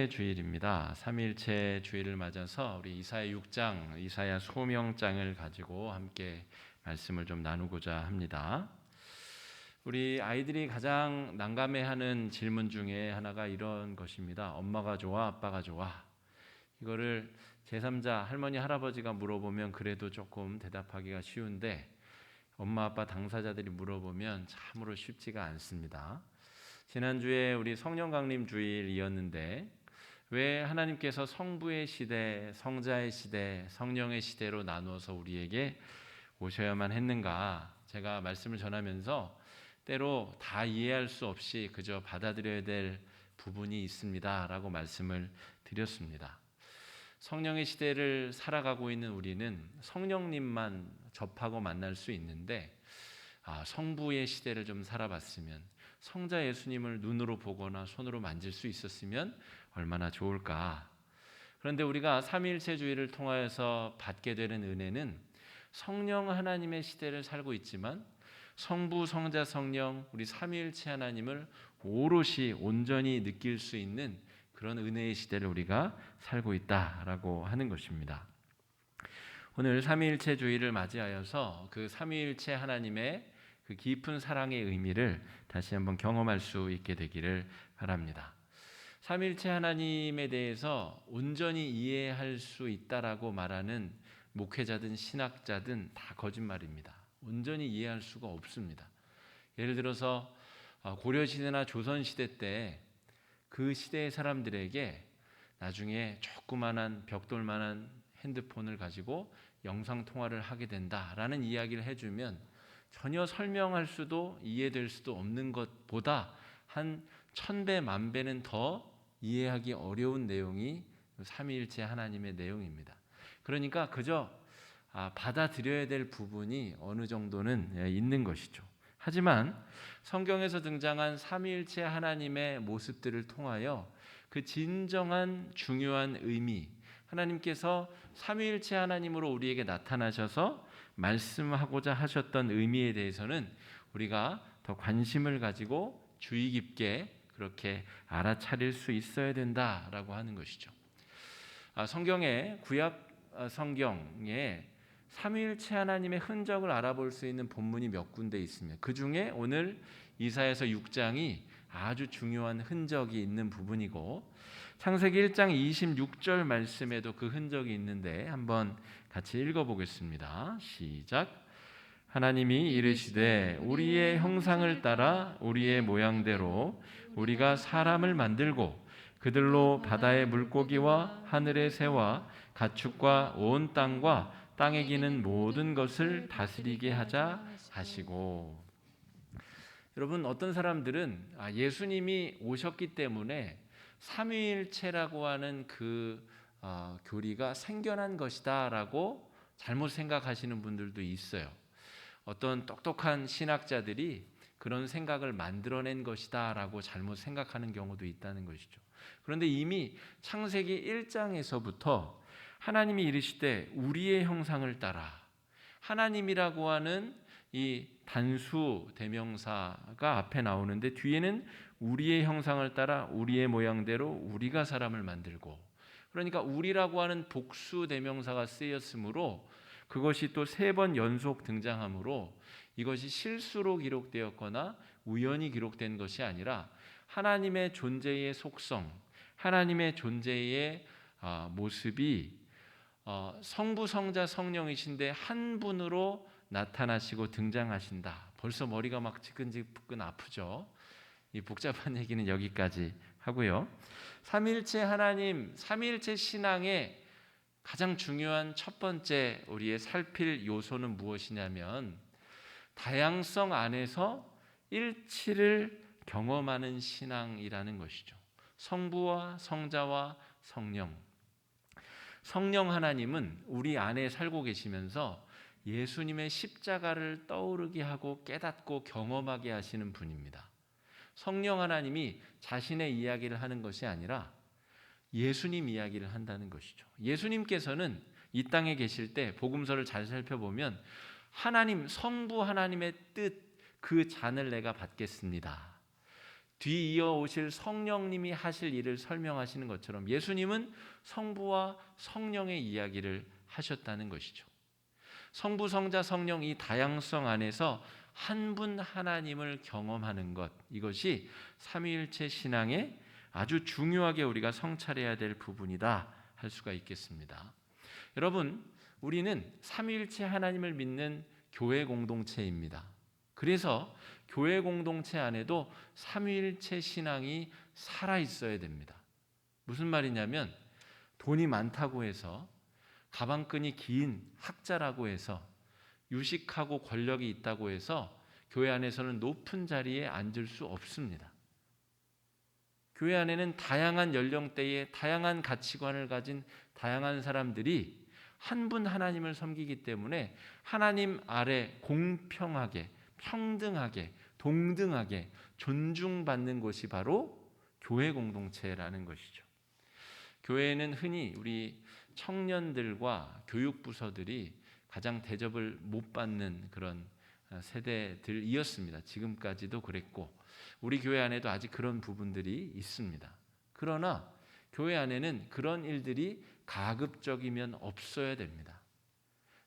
삼위일체 주일입니다. 삼위일체 주일을 맞아서 우리 이사야 6장, 이사야 소명장을 가지고 함께 말씀을 좀 나누고자 합니다. 우리 아이들이 가장 난감해하는 질문 중에 하나가 이런 것입니다. 엄마가 좋아, 아빠가 좋아? 이거를 제3자 할머니, 할아버지가 물어보면 그래도 조금 대답하기가 쉬운데 엄마, 아빠 당사자들이 물어보면 참으로 쉽지가 않습니다. 지난주에 우리 성령 강림 주일이었는데 왜 하나님께서 성부의 시대, 성자의 시대, 성령의 시대로 나누어서 우리에게 오셔야만 했는가? 제가 말씀을 전하면서 때로 다 이해할 수 없이 그저 받아들여야 될 부분이 있습니다 라고 말씀을 드렸습니다. 성령의 시대를 살아가고 있는 우리는 성령님만 접하고 만날 수 있는데 성부의 시대를 좀 살아봤으면, 성자 예수님을 눈으로 보거나 손으로 만질 수 있었으면 얼마나 좋을까. 그런데 우리가 삼위일체주의를 통하여서 받게 되는 은혜는 성령 하나님의 시대를 살고 있지만 성부, 성자, 성령 우리 삼위일체 하나님을 오롯이 온전히 느낄 수 있는 그런 은혜의 시대를 우리가 살고 있다라고 하는 것입니다. 오늘 삼위일체주의를 맞이하여서 그 삼위일체 하나님의 그 깊은 사랑의 의미를 다시 한번 경험할 수 있게 되기를 바랍니다. 삼위일체 하나님에 대해서 온전히 이해할 수 있다라고 말하는 목회자든 신학자든 다 거짓말입니다. 온전히 이해할 수가 없습니다. 예를 들어서 고려시대나 조선시대 때 그 시대의 사람들에게 나중에 조그만한 벽돌만한 핸드폰을 가지고 영상통화를 하게 된다라는 이야기를 해주면 전혀 설명할 수도 이해될 수도 없는 것보다 한 1000배, 10,000배는 더 이해하기 어려운 내용이 삼위일체 하나님의 내용입니다. 그러니까 그저 받아들여야 될 부분이 어느 정도는 있는 것이죠. 하지만 성경에서 등장한 삼위일체 하나님의 모습들을 통하여 그 진정한 중요한 의미, 하나님께서 삼위일체 하나님으로 우리에게 나타나셔서 말씀하고자 하셨던 의미에 대해서는 우리가 더 관심을 가지고 주의 깊게 그렇게 알아차릴 수 있어야 된다라고 하는 것이죠. 성경의 구약 성경에 삼위일체 하나님의 흔적을 알아볼 수 있는 본문이 몇 군데 있습니다. 그 중에 오늘 이사야서 6장이 아주 중요한 흔적이 있는 부분이고, 창세기 1장 26절 말씀에도 그 흔적이 있는데 한번 같이 읽어보겠습니다. 시작. 하나님이 이르시되 우리의 형상을 따라 우리의 모양대로 우리가 사람을 만들고 그들로 바다의 물고기와 하늘의 새와 가축과 온 땅과 땅에 기는 모든 것을 다스리게 하자 하시고. 여러분, 어떤 사람들은 예수님이 오셨기 때문에 삼위일체라고 하는 그 교리가 생겨난 것이다 라고 잘못 생각하시는 분들도 있어요. 어떤 똑똑한 신학자들이 그런 생각을 만들어낸 것이다 라고 잘못 생각하는 경우도 있다는 것이죠. 그런데 이미 창세기 1장에서부터 하나님이 이르시되 우리의 형상을 따라, 하나님이라고 하는 이 단수 대명사가 앞에 나오는데 뒤에는 우리의 형상을 따라 우리의 모양대로 우리가 사람을 만들고, 그러니까 우리라고 하는 복수 대명사가 쓰였으므로 그것이 또 3번 연속 등장하므로 이것이 실수로 기록되었거나 우연히 기록된 것이 아니라 하나님의 존재의 속성, 하나님의 존재의 모습이 성부, 성자, 성령이신데 한 분으로 나타나시고 등장하신다. 벌써 머리가 막 지끈지끈 아프죠. 이 복잡한 얘기는 여기까지 하고요. 삼위일체 하나님, 삼위일체 신앙의 가장 중요한 첫 번째 우리의 살필 요소는 무엇이냐면 다양성 안에서 일치를 경험하는 신앙이라는 것이죠. 성부와 성자와 성령. 성령 하나님은 우리 안에 살고 계시면서 예수님의 십자가를 떠오르게 하고 깨닫고 경험하게 하시는 분입니다. 성령 하나님이 자신의 이야기를 하는 것이 아니라 예수님 이야기를 한다는 것이죠. 예수님께서는 이 땅에 계실 때 복음서를 잘 살펴보면 하나님, 성부 하나님의 뜻, 그 잔을 내가 받겠습니다. 뒤이어 오실 성령님이 하실 일을 설명하시는 것처럼 예수님은 성부와 성령의 이야기를 하셨다는 것이죠. 성부, 성자, 성령 이 다양성 안에서 한 분 하나님을 경험하는 것, 이것이 삼위일체 신앙의 아주 중요하게 우리가 성찰해야 될 부분이다 할 수가 있겠습니다. 여러분, 우리는 삼위일체 하나님을 믿는 교회 공동체입니다. 그래서 교회 공동체 안에도 삼위일체 신앙이 살아 있어야 됩니다. 무슨 말이냐면 돈이 많다고 해서, 가방끈이 긴 학자라고 해서, 유식하고 권력이 있다고 해서 교회 안에서는 높은 자리에 앉을 수 없습니다. 교회 안에는 다양한 연령대의 다양한 가치관을 가진 다양한 사람들이 한 분 하나님을 섬기기 때문에 하나님 아래 공평하게, 평등하게, 동등하게 존중받는 곳이 바로 교회 공동체라는 것이죠. 교회는 흔히 우리 청년들과 교육부서들이 가장 대접을 못 받는 그런 세대들이었습니다. 지금까지도 그랬고 우리 교회 안에도 아직 그런 부분들이 있습니다. 그러나 교회 안에는 그런 일들이 가급적이면 없어야 됩니다.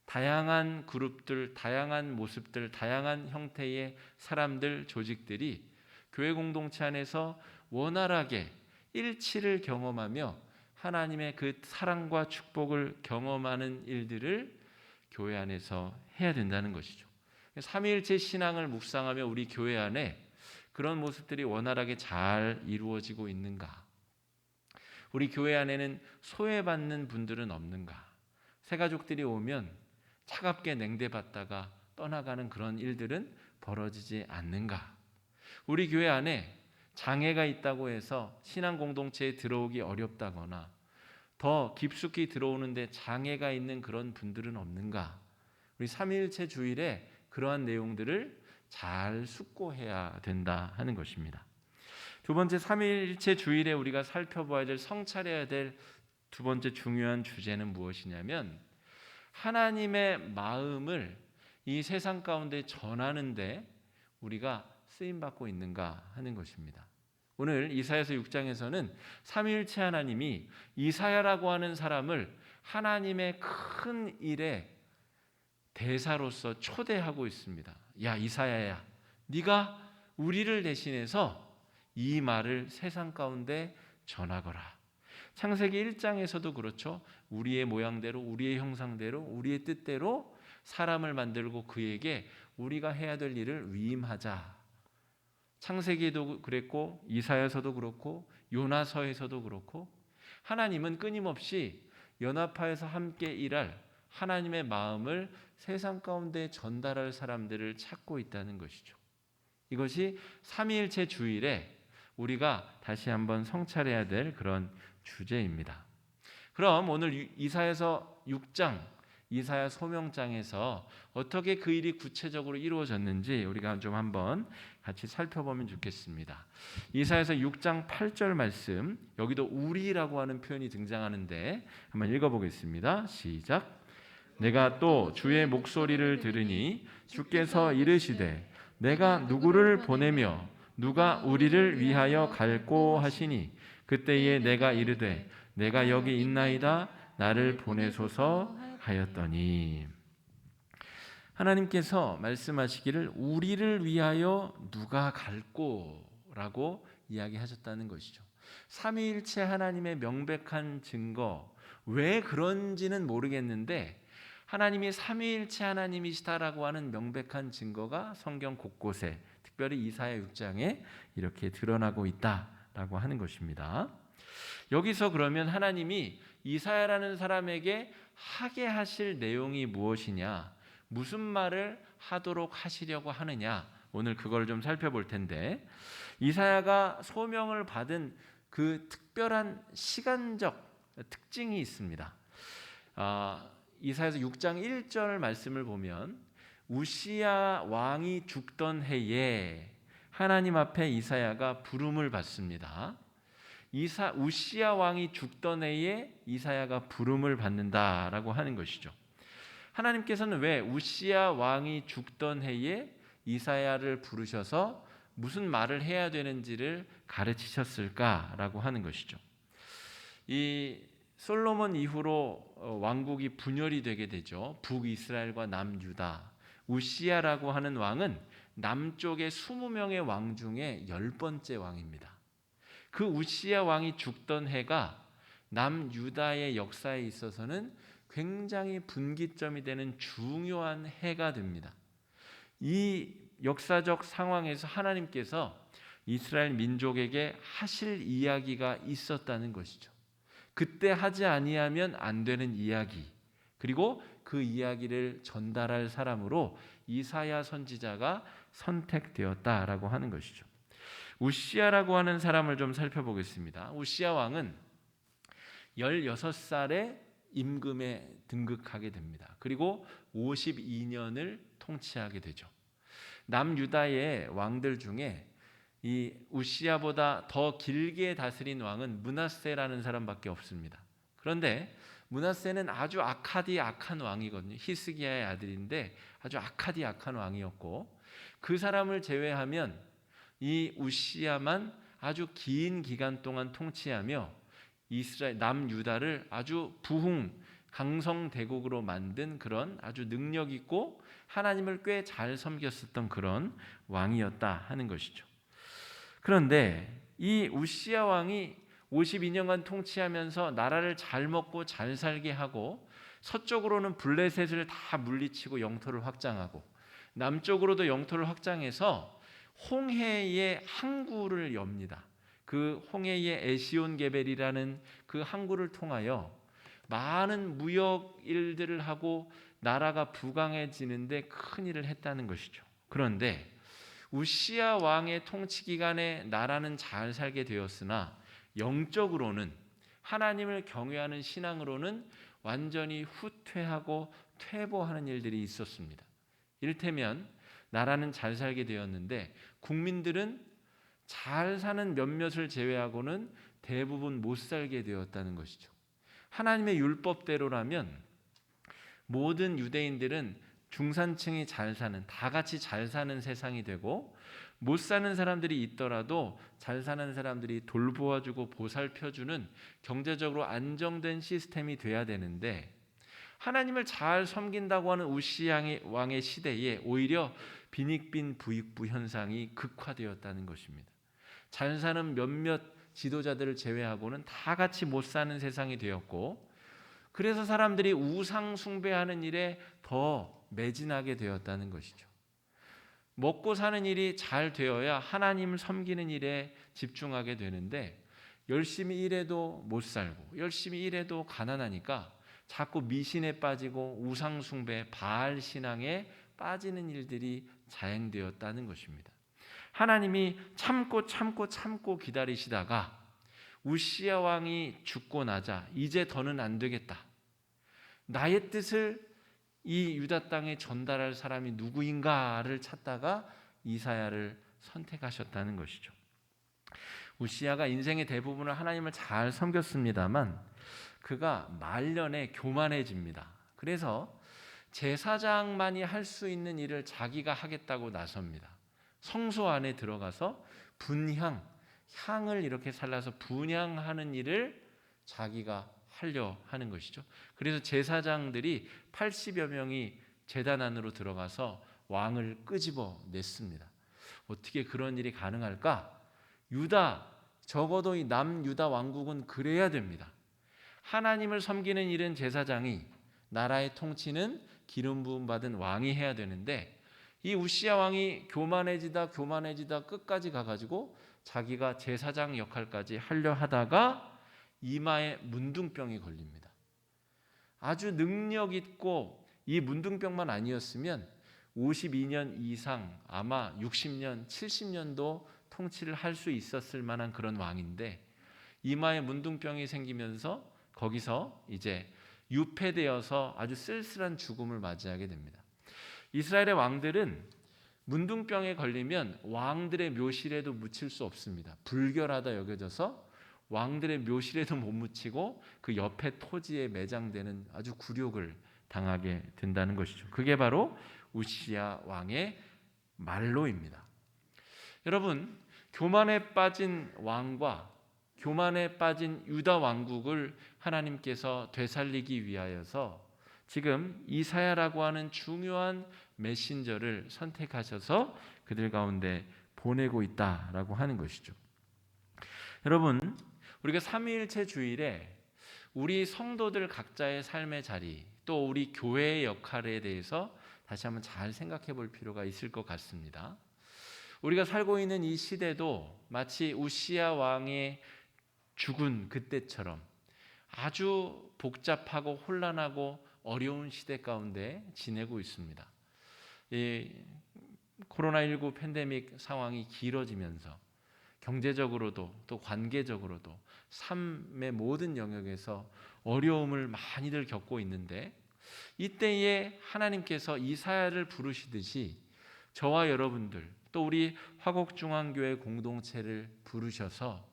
다양한 그룹들, 다양한 모습들, 다양한 형태의 사람들, 조직들이 교회 공동체 안에서 원활하게 일치를 경험하며 하나님의 그 사랑과 축복을 경험하는 일들을 교회 안에서 해야 된다는 것이죠. 삼위일체 신앙을 묵상하며 우리 교회 안에 그런 모습들이 원활하게 잘 이루어지고 있는가? 우리 교회 안에는 소외받는 분들은 없는가? 새가족들이 오면 차갑게 냉대받다가 떠나가는 그런 일들은 벌어지지 않는가? 우리 교회 안에 장애가 있다고 해서 신앙 공동체에 들어오기 어렵다거나 더 깊숙이 들어오는데 장애가 있는 그런 분들은 없는가? 우리 삼위일체 주일에 그러한 내용들을 잘 숙고해야 된다 하는 것입니다. 두 번째, 삼위일체 주일에 우리가 살펴봐야 될, 성찰해야 될 두 번째 중요한 주제는 무엇이냐면 하나님의 마음을 이 세상 가운데 전하는데 우리가 쓰임받고 있는가 하는 것입니다. 오늘 이사야서 6장에서는 삼위일체 하나님이 이사야라고 하는 사람을 하나님의 큰 일에 대사로서 초대하고 있습니다. 야, 이사야야, 네가 우리를 대신해서 이 말을 세상 가운데 전하거라. 창세기 1장에서도 그렇죠. 우리의 모양대로, 우리의 형상대로, 우리의 뜻대로 사람을 만들고 그에게 우리가 해야 될 일을 위임하자. 창세기에도 그랬고 이사야서도 그렇고 요나서에서도 그렇고 하나님은 끊임없이 연합하여서 함께 일할 하나님의 마음을 세상 가운데 전달할 사람들을 찾고 있다는 것이죠. 이것이 삼위일체 주일에 우리가 다시 한번 성찰해야 될 그런 주제입니다. 그럼 오늘 이사야서 6장, 이사야 소명장에서 어떻게 그 일이 구체적으로 이루어졌는지 우리가 좀 한번 같이 살펴보면 좋겠습니다. 이사야서 6장 8절 말씀, 여기도 우리라고 하는 표현이 등장하는데 한번 읽어보겠습니다. 시작. 내가 또 주의 목소리를 들으니 주께서 이르시되 내가 누구를 보내며 누가 우리를 위하여 갈꼬 하시니 그때에 내가 이르되 내가 여기 있나이다 나를 보내소서 하였더니. 하나님께서 말씀하시기를 우리를 위하여 누가 갈꼬라고 이야기하셨다는 것이죠. 삼위일체 하나님의 명백한 증거, 왜 그런지는 모르겠는데 하나님이 삼위일체 하나님이시다라고 하는 명백한 증거가 성경 곳곳에, 특별히 이사야 6장에 이렇게 드러나고 있다라고 하는 것입니다. 여기서 그러면 하나님이 이사야라는 사람에게 하게 하실 내용이 무엇이냐, 무슨 말을 하도록 하시려고 하느냐, 오늘 그걸 좀 살펴볼 텐데, 이사야가 소명을 받은 그 특별한 시간적 특징이 있습니다. 이사야서 6장 1절 말씀을 보면 우시야 왕이 죽던 해에 하나님 앞에 이사야가 부름을 받습니다. 우시야 왕이 죽던 해에 이사야가 부름을 받는다라고 하는 것이죠. 하나님께서는 왜 우시야 왕이 죽던 해에 이사야를 부르셔서 무슨 말을 해야 되는지를 가르치셨을까라고 하는 것이죠. 이 솔로몬 이후로 왕국이 분열이 되게 되죠. 북이스라엘과 남유다. 우시야라고 하는 왕은 남쪽의 20명의 왕 중에 10번째 왕입니다. 그 우시야 왕이 죽던 해가 남유다의 역사에 있어서는 굉장히 분기점이 되는 중요한 해가 됩니다. 이 역사적 상황에서 하나님께서 이스라엘 민족에게 하실 이야기가 있었다는 것이죠. 그때 하지 아니하면 안 되는 이야기, 그리고 그 이야기를 전달할 사람으로 이사야 선지자가 선택되었다라고 하는 것이죠. 우시야라고 하는 사람을 좀 살펴보겠습니다. 우시야 왕은 16살에 임금에 등극하게 됩니다. 그리고 52년을 통치하게 되죠. 남유다의 왕들 중에 이 우시야보다 더 길게 다스린 왕은 므낫세라는 사람밖에 없습니다. 그런데 므낫세는 아주 악한 왕이거든요. 히스기야의 아들인데 아주 악한 왕이었고, 그 사람을 제외하면 이 우시야만 아주 긴 기간 동안 통치하며 이스라엘 남유다를 아주 강성대국으로 만든 그런 아주 능력 있고 하나님을 꽤 잘 섬겼었던 그런 왕이었다 하는 것이죠. 그런데 이 우시야 왕이 52년간 통치하면서 나라를 잘 먹고 잘 살게 하고, 서쪽으로는 블레셋을 다 물리치고 영토를 확장하고, 남쪽으로도 영토를 확장해서 홍해의 항구를 엽니다. 그 홍해의 에시온게벨이라는 그 항구를 통하여 많은 무역 일들을 하고 나라가 부강해지는데 큰 일을 했다는 것이죠. 그런데 우시야 왕의 통치 기간에 나라는 잘 살게 되었으나 영적으로는, 하나님을 경외하는 신앙으로는 완전히 후퇴하고 퇴보하는 일들이 있었습니다. 이를테면 나라는 잘 살게 되었는데 국민들은 잘 사는 몇몇을 제외하고는 대부분 못 살게 되었다는 것이죠. 하나님의 율법대로라면 모든 유대인들은 중산층이 잘 사는, 다 같이 잘 사는 세상이 되고, 못 사는 사람들이 있더라도 잘 사는 사람들이 돌보아주고 보살펴주는 경제적으로 안정된 시스템이 돼야 되는데, 하나님을 잘 섬긴다고 하는 우시야 왕의 시대에 오히려 빈익빈 부익부 현상이 극화되었다는 것입니다. 잘 사는 몇몇 지도자들을 제외하고는 다 같이 못 사는 세상이 되었고, 그래서 사람들이 우상 숭배하는 일에 더 매진하게 되었다는 것이죠. 먹고 사는 일이 잘 되어야 하나님을 섬기는 일에 집중하게 되는데, 열심히 일해도 못 살고 열심히 일해도 가난하니까 자꾸 미신에 빠지고 우상 숭배, 바알 신앙에 빠지는 일들이 자행되었다는 것입니다. 하나님이 참고 기다리시다가 우시야 왕이 죽고 나자 이제 더는 안 되겠다. 나의 뜻을 이 유다 땅에 전달할 사람이 누구인가를 찾다가 이사야를 선택하셨다는 것이죠. 우시야가 인생의 대부분을 하나님을 잘 섬겼습니다만 그가 말년에 교만해집니다. 그래서 제사장만이 할 수 있는 일을 자기가 하겠다고 나섭니다. 성소 안에 들어가서 향을 이렇게 살라서 분향하는 일을 자기가 하려 하는 것이죠. 그래서 제사장들이 80여 명이 제단 안으로 들어가서 왕을 끄집어 냈습니다. 어떻게 그런 일이 가능할까? 적어도 이 남유다 왕국은 그래야 됩니다. 하나님을 섬기는 일은 제사장이, 나라의 통치는 기름 부음 받은 왕이 해야 되는데, 이 우시야 왕이 교만해지다 끝까지 가가지고 자기가 제사장 역할까지 하려 하다가 이마에 문둥병이 걸립니다. 아주 능력 있고, 이 문둥병만 아니었으면 52년 이상, 아마 60년, 70년도 통치를 할 수 있었을 만한 그런 왕인데, 이마에 문둥병이 생기면서 거기서 이제 유폐되어서 아주 쓸쓸한 죽음을 맞이하게 됩니다. 이스라엘의 왕들은 문둥병에 걸리면 왕들의 묘실에도 묻힐 수 없습니다. 불결하다 여겨져서 왕들의 묘실에도 못 묻히고 그 옆에 토지에 매장되는 아주 굴욕을 당하게 된다는 것이죠. 그게 바로 우시야 왕의 말로입니다. 여러분, 교만에 빠진 왕과 교만에 빠진 유다 왕국을 하나님께서 되살리기 위하여서 지금 이사야라고 하는 중요한 메신저를 선택하셔서 그들 가운데 보내고 있다라고 하는 것이죠. 여러분, 우리가 삼위일체 주일에 우리 성도들 각자의 삶의 자리, 또 우리 교회의 역할에 대해서 다시 한번 잘 생각해 볼 필요가 있을 것 같습니다. 우리가 살고 있는 이 시대도 마치 우시야 왕의 죽은 그때처럼 아주 복잡하고 혼란하고 어려운 시대 가운데 지내고 있습니다. 이 코로나19 팬데믹 상황이 길어지면서 경제적으로도 또 관계적으로도 삶의 모든 영역에서 어려움을 많이들 겪고 있는데, 이때에 하나님께서 이사야를 부르시듯이 저와 여러분들 또 우리 화곡중앙교회 공동체를 부르셔서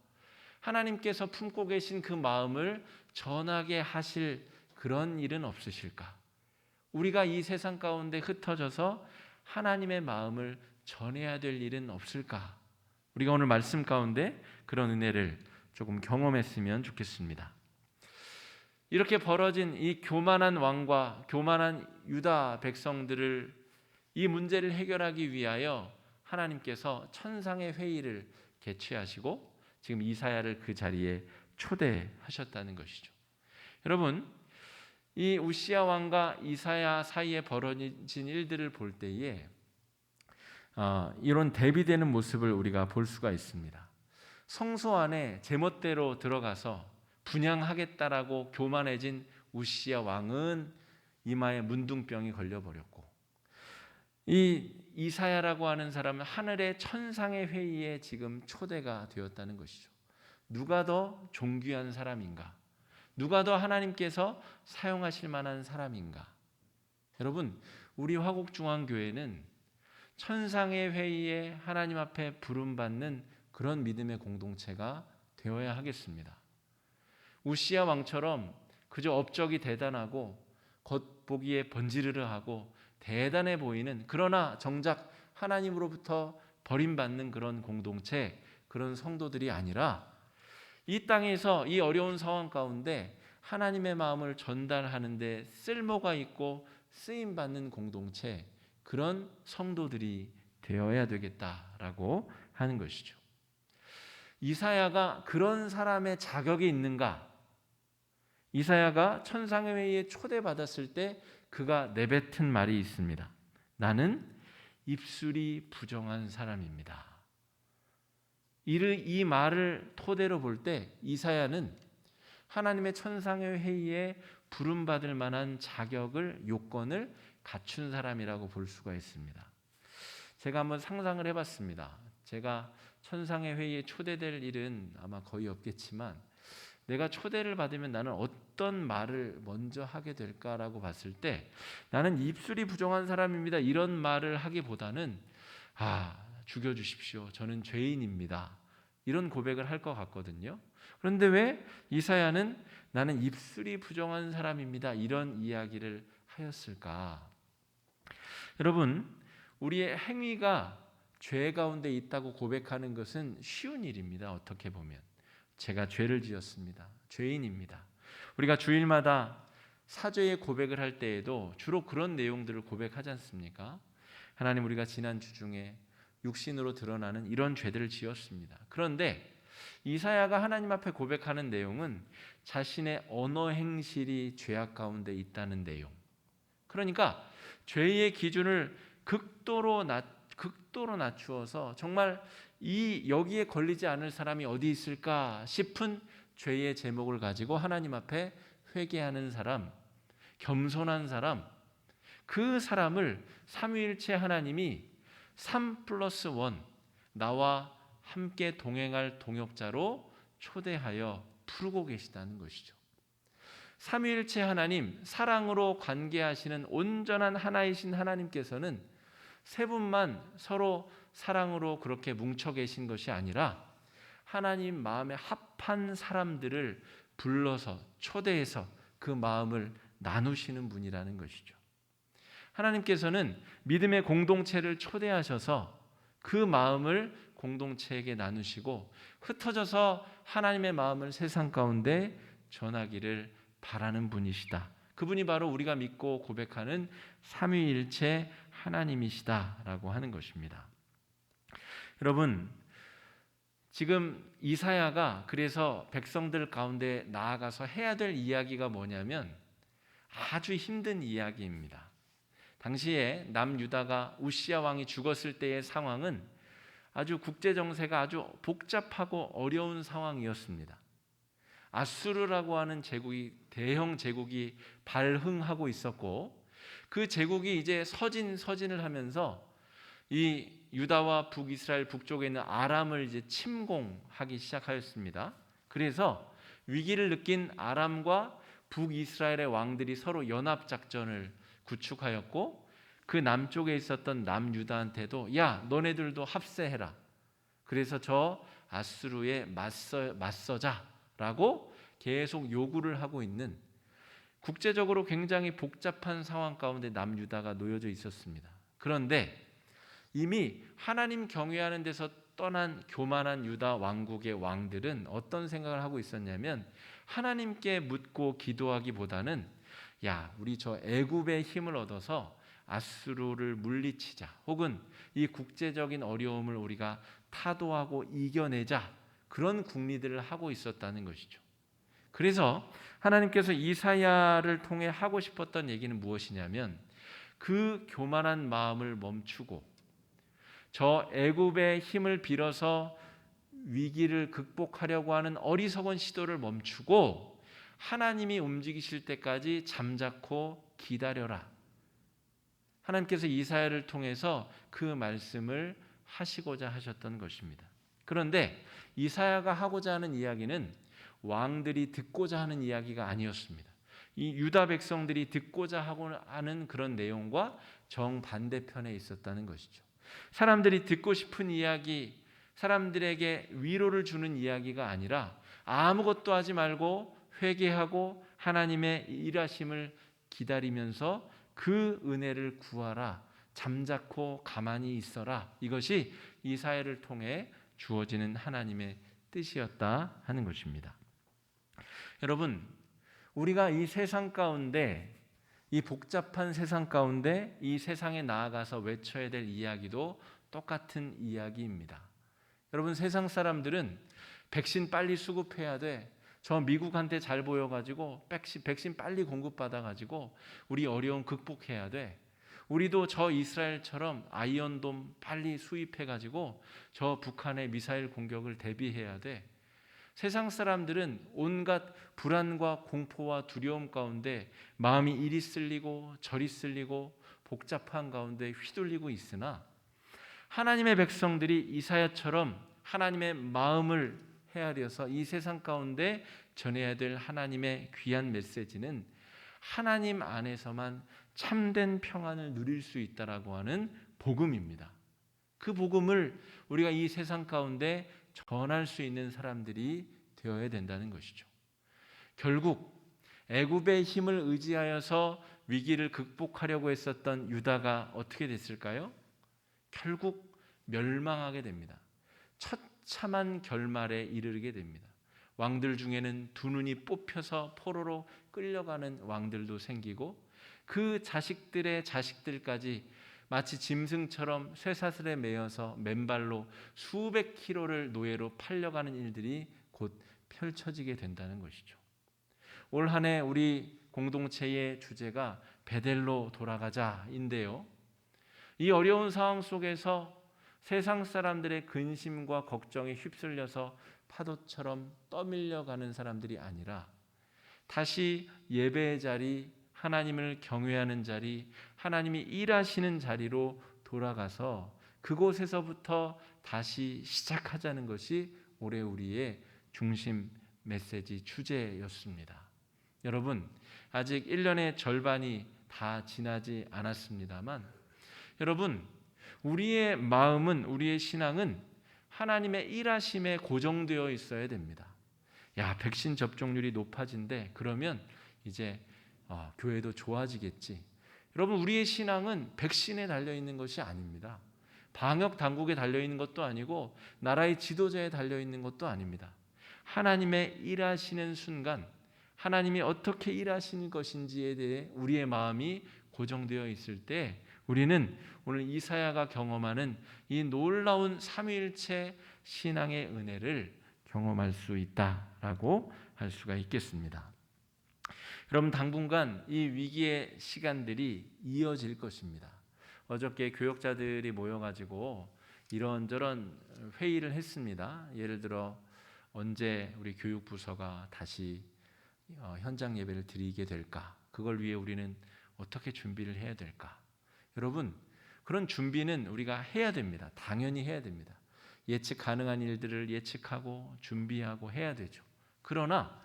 하나님께서 품고 계신 그 마음을 전하게 하실 그런 일은 없으실까? 우리가 이 세상 가운데 흩어져서 하나님의 마음을 전해야 될 일은 없을까? 우리가 오늘 말씀 가운데 그런 은혜를 조금 경험했으면 좋겠습니다. 이렇게 벌어진 이 교만한 왕과 교만한 유다 백성들을, 이 문제를 해결하기 위하여 하나님께서 천상의 회의를 개최하시고 지금 이사야를 그 자리에 초대하셨다는 것이죠. 여러분, 이 우시야 왕과 이사야 사이에 벌어진 일들을 볼 때에 이런 대비되는 모습을 우리가 볼 수가 있습니다. 성소 안에 제멋대로 들어가서 분향하겠다라고 교만해진 우시야 왕은 이마에 문둥병이 걸려버렸고, 이 이사야라고 하는 사람은 하늘의 천상의 회의에 지금 초대가 되었다는 것이죠. 누가 더 존귀한 사람인가? 누가 더 하나님께서 사용하실 만한 사람인가? 여러분, 우리 화곡중앙교회는 천상의 회의에 하나님 앞에 부름받는 그런 믿음의 공동체가 되어야 하겠습니다. 우시야 왕처럼 그저 업적이 대단하고 겉보기에 번지르르하고 대단해 보이는, 그러나 정작 하나님으로부터 버림받는 그런 공동체, 그런 성도들이 아니라 이 땅에서 이 어려운 상황 가운데 하나님의 마음을 전달하는 데 쓸모가 있고 쓰임받는 공동체, 그런 성도들이 되어야 되겠다라고 하는 것이죠. 이사야가 그런 사람의 자격이 있는가? 이사야가 천상의 회의에 초대받았을 때 그가 내뱉은 말이 있습니다. 나는 입술이 부정한 사람입니다. 이 말을 토대로 볼 때 이사야는 하나님의 천상의 회의에 부름받을 만한 자격을, 요건을 갖춘 사람이라고 볼 수가 있습니다. 제가 한번 상상을 해봤습니다. 제가 천상의 회의에 초대될 일은 아마 거의 없겠지만 내가 초대를 받으면 나는 어떤 말을 먼저 하게 될까라고 봤을 때, 나는 입술이 부정한 사람입니다, 이런 말을 하기보다는 죽여주십시오, 저는 죄인입니다, 이런 고백을 할 것 같거든요. 그런데 왜 이사야는 나는 입술이 부정한 사람입니다, 이런 이야기를 하였을까? 여러분, 우리의 행위가 죄 가운데 있다고 고백하는 것은 쉬운 일입니다. 어떻게 보면 제가 죄를 지었습니다, 죄인입니다. 우리가 주일마다 사죄의 고백을 할 때에도 주로 그런 내용들을 고백하지 않습니까? 하나님, 우리가 지난 주 중에 육신으로 드러나는 이런 죄들을 지었습니다. 그런데 이사야가 하나님 앞에 고백하는 내용은 자신의 언어 행실이 죄악 가운데 있다는 내용. 그러니까 죄의 기준을 극도로 낮추어서 정말 여기에 걸리지 않을 사람이 어디 있을까 싶은 죄의 제목을 가지고 하나님 앞에 회개하는 사람, 겸손한 사람, 그 사람을 삼위일체 하나님이 3+1, 나와 함께 동행할 동역자로 초대하여 부르고 계시다는 것이죠. 삼위일체 하나님, 사랑으로 관계하시는 온전한 하나이신 하나님께서는 세 분만 서로 사랑으로 그렇게 뭉쳐 계신 것이 아니라 하나님 마음에 합한 사람들을 불러서 초대해서 그 마음을 나누시는 분이라는 것이죠. 하나님께서는 믿음의 공동체를 초대하셔서 그 마음을 공동체에게 나누시고 흩어져서 하나님의 마음을 세상 가운데 전하기를 바라는 분이시다. 그분이 바로 우리가 믿고 고백하는 삼위일체 하나님이시다라고 하는 것입니다. 여러분, 지금 이사야가 그래서 백성들 가운데 나아가서 해야 될 이야기가 뭐냐면 아주 힘든 이야기입니다. 당시에 남유다가 우시야 왕이 죽었을 때의 상황은 아주 국제 정세가 아주 복잡하고 어려운 상황이었습니다. 아수르라고 하는 제국이 대형 제국이 발흥하고 있었고 그 제국이 이제 서진을 하면서 이 유다와 북이스라엘 북쪽에 있는 아람을 이제 침공하기 시작하였습니다. 그래서 위기를 느낀 아람과 북이스라엘의 왕들이 서로 연합 작전을 구축하였고 그 남쪽에 있었던 남유다한테도 야, 너네들도 합세해라. 그래서 저 아수르에 맞서자라고 계속 요구를 하고 있는 국제적으로 굉장히 복잡한 상황 가운데 남유다가 놓여져 있었습니다. 그런데 이미 하나님 경외하는 데서 떠난 교만한 유다 왕국의 왕들은 어떤 생각을 하고 있었냐면 하나님께 묻고 기도하기보다는 야, 우리 저 애굽의 힘을 얻어서 아수르를 물리치자, 혹은 이 국제적인 어려움을 우리가 타도하고 이겨내자, 그런 궁리들을 하고 있었다는 것이죠. 그래서 하나님께서 이사야를 통해 하고 싶었던 얘기는 무엇이냐면 그 교만한 마음을 멈추고 저 애굽의 힘을 빌어서 위기를 극복하려고 하는 어리석은 시도를 멈추고 하나님이 움직이실 때까지 잠자코 기다려라. 하나님께서 이사야를 통해서 그 말씀을 하시고자 하셨던 것입니다. 그런데 이사야가 하고자 하는 이야기는 왕들이 듣고자 하는 이야기가 아니었습니다. 이 유다 백성들이 듣고자 하는 그런 내용과 정반대편에 있었다는 것이죠. 사람들이 듣고 싶은 이야기, 사람들에게 위로를 주는 이야기가 아니라 아무것도 하지 말고 회개하고 하나님의 일하심을 기다리면서 그 은혜를 구하라, 잠자코 가만히 있어라, 이것이 이사야를 통해 주어지는 하나님의 뜻이었다 하는 것입니다. 여러분, 우리가 이 세상 가운데, 이 복잡한 세상 가운데 이 세상에 나아가서 외쳐야 될 이야기도 똑같은 이야기입니다. 여러분, 세상 사람들은 백신 빨리 수급해야 돼, 저 미국한테 잘 보여가지고 백신 빨리 공급받아가지고 우리 어려움 극복해야 돼, 우리도 저 이스라엘처럼 아이언돔 빨리 수입해가지고 저 북한의 미사일 공격을 대비해야 돼. 세상 사람들은 온갖 불안과 공포와 두려움 가운데 마음이 이리 쓸리고 저리 쓸리고 복잡한 가운데 휘둘리고 있으나 하나님의 백성들이 이사야처럼 하나님의 마음을 헤아려서 이 세상 가운데 전해야 될 하나님의 귀한 메시지는 하나님 안에서만 참된 평안을 누릴 수 있다라고 하는 복음입니다. 그 복음을 우리가 이 세상 가운데 전할 수 있는 사람들이 되어야 된다는 것이죠. 결국 애굽의 힘을 의지하여서 위기를 극복하려고 했었던 유다가 어떻게 됐을까요? 결국 멸망하게 됩니다. 처참한 결말에 이르게 됩니다. 왕들 중에는 두 눈이 뽑혀서 포로로 끌려가는 왕들도 생기고 그 자식들의 자식들까지 마치 짐승처럼 쇠사슬에 매여서 맨발로 수백 킬로를 노예로 팔려가는 일들이 곧 펼쳐지게 된다는 것이죠. 올 한 해 우리 공동체의 주제가 베델로 돌아가자인데요. 이 어려운 상황 속에서 세상 사람들의 근심과 걱정에 휩쓸려서 파도처럼 떠밀려가는 사람들이 아니라 다시 예배의 자리, 하나님을 경외하는 자리, 하나님이 일하시는 자리로 돌아가서 그곳에서부터 다시 시작하자는 것이 올해 우리의 중심 메시지 주제였습니다. 여러분, 아직 1년의 절반이 다 지나지 않았습니다만 여러분, 우리의 마음은, 우리의 신앙은 하나님의 일하심에 고정되어 있어야 됩니다. 야, 백신 접종률이 높아진대. 그러면 이제 교회도 좋아지겠지. 여러분, 우리의 신앙은 백신에 달려있는 것이 아닙니다. 방역 당국에 달려 있는 것도 아니고 나라의 지도자에 달려 있는 것도 아닙니다. 하나님의 일하시는 순간 하나님이 어떻게 일하시는 것인지에 대해 우리의 마음이 고정되어 있을 때 우리는 오늘 이사야가 경험하는 이 놀라운 삼위일체 신앙의 은혜를 경험할 수 있다라고 할 수가 있겠습니다. 여러분, 당분간 이 위기의 시간들이 이어질 것입니다. 어저께 교역자들이 모여가지고 이런저런 회의를 했습니다. 예를 들어 언제 우리 교육부서가 다시 현장 예배를 드리게 될까? 그걸 위해 우리는 어떻게 준비를 해야 될까? 여러분, 그런 준비는 우리가 해야 됩니다. 당연히 해야 됩니다. 예측 가능한 일들을 예측하고 준비하고 해야 되죠. 그러나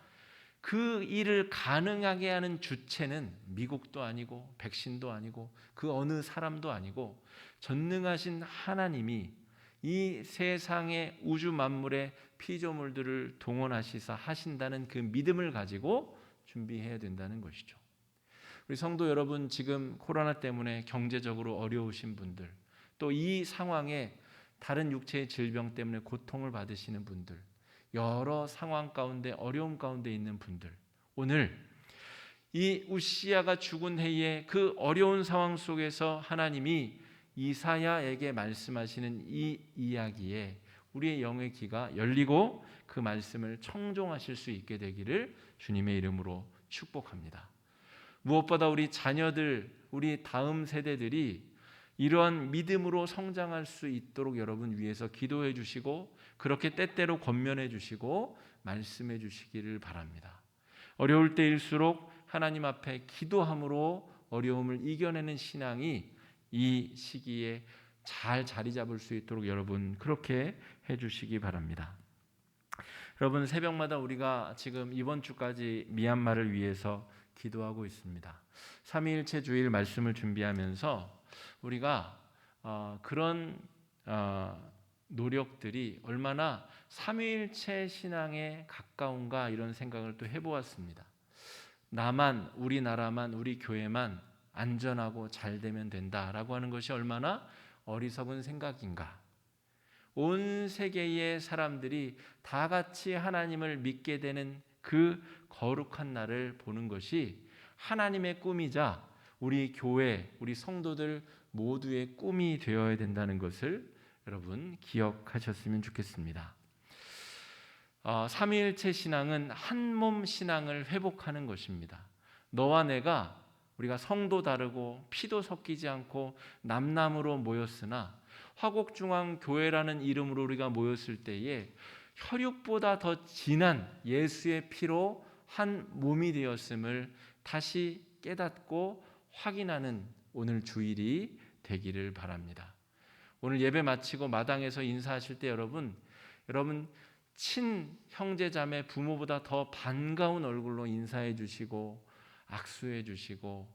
그 일을 가능하게 하는 주체는 미국도 아니고 백신도 아니고 그 어느 사람도 아니고 전능하신 하나님이 이 세상의 우주 만물의 피조물들을 동원하시사 하신다는 그 믿음을 가지고 준비해야 된다는 것이죠. 우리 성도 여러분, 지금 코로나 때문에 경제적으로 어려우신 분들, 또 이 상황에 다른 육체의 질병 때문에 고통을 받으시는 분들, 여러 상황 가운데 어려움 가운데 있는 분들, 오늘 이 우시야가 죽은 해에 그 어려운 상황 속에서 하나님이 이사야에게 말씀하시는 이 이야기에 우리의 영의 귀가 열리고 그 말씀을 청종하실 수 있게 되기를 주님의 이름으로 축복합니다. 무엇보다 우리 자녀들, 우리 다음 세대들이 이러한 믿음으로 성장할 수 있도록 여러분 위해서 기도해 주시고 그렇게 때때로 권면해 주시고 말씀해 주시기를 바랍니다. 어려울 때일수록 하나님 앞에 기도함으로 어려움을 이겨내는 신앙이 이 시기에 잘 자리 잡을 수 있도록 여러분 그렇게 해 주시기 바랍니다. 여러분, 새벽마다 우리가 지금 이번 주까지 미얀마를 위해서 기도하고 있습니다. 삼위일체 주일 말씀을 준비하면서 우리가 그런 노력들이 얼마나 삼위일체 신앙에 가까운가 이런 생각을 또 해보았습니다. 나만, 우리나라만, 우리 교회만 안전하고 잘 되면 된다라고 하는 것이 얼마나 어리석은 생각인가. 온 세계의 사람들이 다 같이 하나님을 믿게 되는 그 거룩한 날을 보는 것이 하나님의 꿈이자 우리 교회, 우리 성도들 모두의 꿈이 되어야 된다는 것을 여러분 기억하셨으면 좋겠습니다. 삼위일체 신앙은 한몸 신앙을 회복하는 것입니다. 너와 내가 우리가 성도 다르고 피도 섞이지 않고 남남으로 모였으나 화곡중앙교회라는 이름으로 우리가 모였을 때에 혈육보다 더 진한 예수의 피로 한 몸이 되었음을 다시 깨닫고 확인하는 오늘 주일이 되기를 바랍니다. 오늘 예배 마치고 마당에서 인사하실 때 여러분 친 형제자매 부모보다 더 반가운 얼굴로 인사해 주시고 악수해 주시고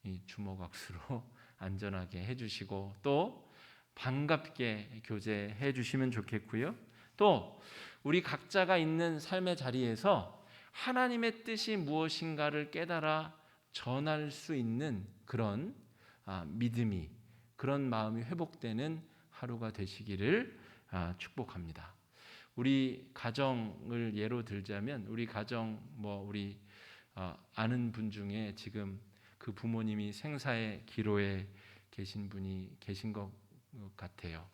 이 주먹 악수로 안전하게 해 주시고 또 반갑게 교제해 주시면 좋겠고요. 또 우리 각자가 있는 삶의 자리에서 하나님의 뜻이 무엇인가를 깨달아 전할 수 있는 그런 믿음이, 그런 마음이 회복되는 하루가 되시기를 축복합니다. 우리 가정을 예로 들자면 우리 가정 우리 아는 분 중에 지금 그 부모님이 생사의 기로에 계신 분이 계신 것 같아요.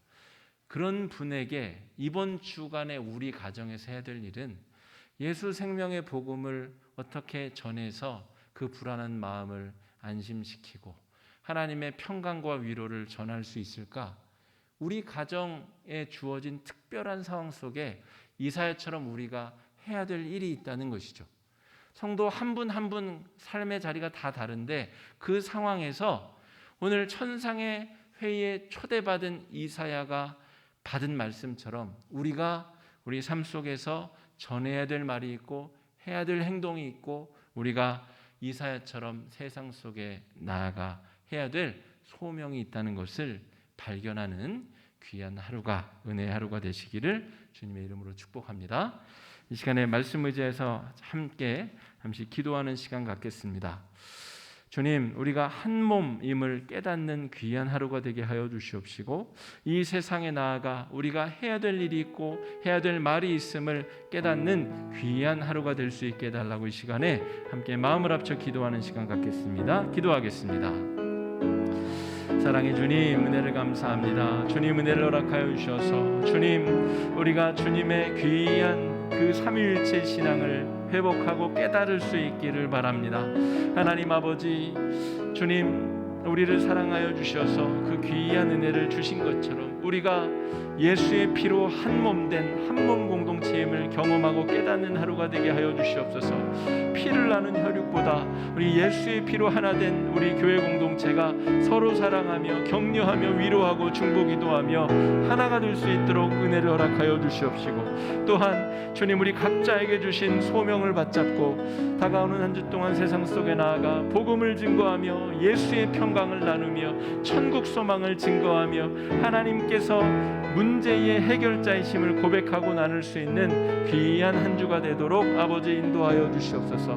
그런 분에게 이번 주간에 우리 가정에서 해야 될 일은 예수 생명의 복음을 어떻게 전해서 그 불안한 마음을 안심시키고 하나님의 평강과 위로를 전할 수 있을까? 우리 가정에 주어진 특별한 상황 속에 이사야처럼 우리가 해야 될 일이 있다는 것이죠. 성도 한 분 한 분 삶의 자리가 다 다른데 그 상황에서 오늘 천상의 회의에 초대받은 이사야가 받은 말씀처럼 우리가 우리 삶 속에서 전해야 될 말이 있고 해야 될 행동이 있고 우리가 이사야처럼 세상 속에 나아가 해야 될 소명이 있다는 것을 발견하는 귀한 하루가, 은혜의 하루가 되시기를 주님의 이름으로 축복합니다. 이 시간에 말씀 의지해서 함께 잠시 기도하는 시간 갖겠습니다. 주님, 우리가 한 몸임을 깨닫는 귀한 하루가 되게 하여 주시옵시고, 이 세상에 나아가 우리가 해야 될 일이 있고 해야 될 말이 있음을 깨닫는 귀한 하루가 될 수 있게 해달라고 이 시간에 함께 마음을 합쳐 기도하는 시간 갖겠습니다. 기도하겠습니다. 사랑의 주님, 은혜를 감사합니다. 주님, 은혜를 허락하여 주셔서 주님, 우리가 주님의 귀한 그 삼위일체 신앙을 회복하고 깨달을 수 있기를 바랍니다. 하나님 아버지, 주님, 우리를 사랑하여 주셔서 그 귀한 은혜를 주신 것처럼 우리가 예수의 피로 한 몸 된 한 몸 공동체임을 경험하고 깨닫는 하루가 되게 하여 주시옵소서. 피를 나눈 혈육보다 우리 예수의 피로 하나 된 우리 교회 공동체가 서로 사랑하며 격려하며 위로하고 중보기도하며 하나가 될 수 있도록 은혜를 허락하여 주시옵시고, 또한 주님, 우리 각자에게 주신 소명을 받잡고 다가오는 한 주 동안 세상 속에 나아가 복음을 증거하며 예수의 평강을 나누며 천국 소망을 증거하며 하나님께서 문제의 해결자이심을 고백하고 나눌 수 있는 귀한 한 주가 되도록 아버지 인도하여 주시옵소서.